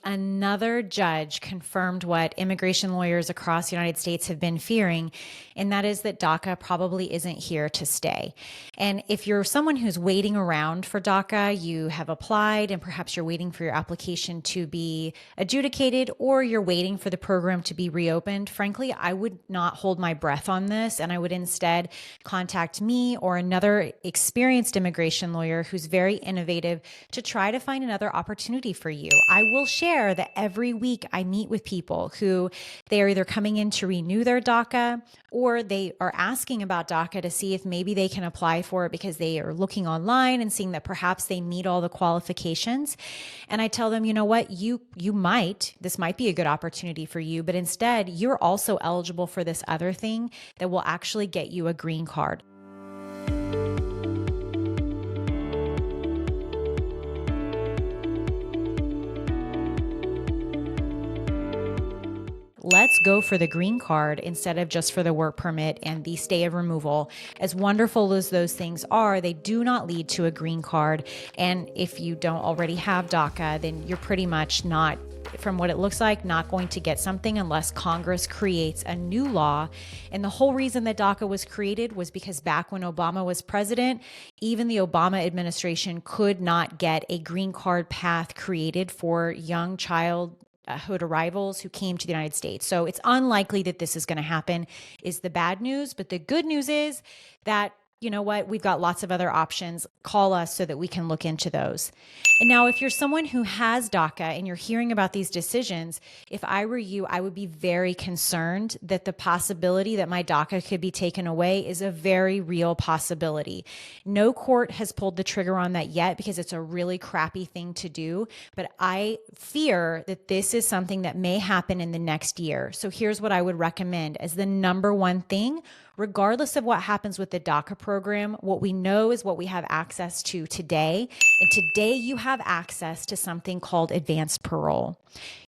another judge confirmed what immigration lawyers across the United States have been fearing, and that is that DACA probably isn't here to stay. And if you're someone who's waiting around for DACA, you have applied and perhaps you're waiting for your application to be adjudicated, or you're waiting for the program to be reopened, frankly, I would not hold my breath on this, and I would instead contact me or another experienced immigration lawyer who's very innovative to try to find another opportunity for you. I will share that every week I meet with people who they are either coming in to renew their DACA, or they are asking about DACA to see if maybe they can apply for it because they are looking online and seeing that perhaps they meet all the qualifications. And I tell them, you know what, this might be a good opportunity for you, but instead you're also eligible for this other thing that will actually get you a green card. Let's go for the green card instead of just for the work permit and the stay of removal. As wonderful as those things are, they do not lead to a green card. And if you don't already have DACA, then you're pretty much not, from what it looks like, not going to get something unless Congress creates a new law. And the whole reason that DACA was created was because back when Obama was president, even the Obama administration could not get a green card path created for young childhood arrivals who came to the United States. So it's unlikely that this is going to happen, is the bad news. But the good news is that, you know what, we've got lots of other options. Call us so that we can look into those. And now, if you're someone who has DACA and you're hearing about these decisions, if I were you, I would be very concerned that the possibility that my DACA could be taken away is a very real possibility. No court has pulled the trigger on that yet because it's a really crappy thing to do, but I fear that this is something that may happen in the next year. So here's what I would recommend as the number one thing. Regardless of what happens with the DACA program, what we know is what we have access to today. And today you have access to something called advanced parole.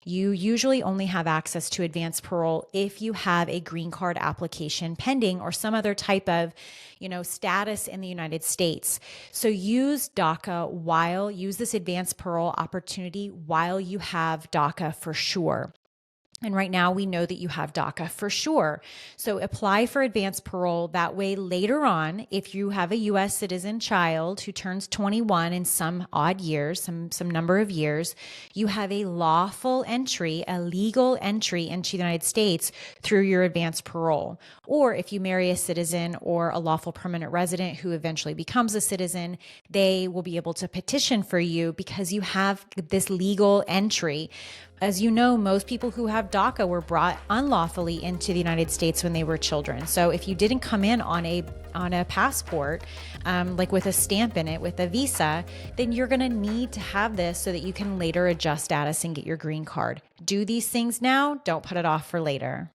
You usually only have access to advanced parole if you have a green card application pending or some other type of, status in the United States. So use DACA use this advanced parole opportunity while you have DACA for sure. And right now we know that you have DACA for sure. So apply for advanced parole. That way later on, if you have a U.S. citizen child who turns 21 in some odd years, some number of years, you have a lawful entry, a legal entry into the United States through your advanced parole. Or if you marry a citizen or a lawful permanent resident who eventually becomes a citizen, they will be able to petition for you because you have this legal entry. As you know, most people who have DACA were brought unlawfully into the United States when they were children. So if you didn't come in on a passport, like with a stamp in it, with a visa, then you're going to need to have this so that you can later adjust status and get your green card. Do these things now. Don't put it off for later.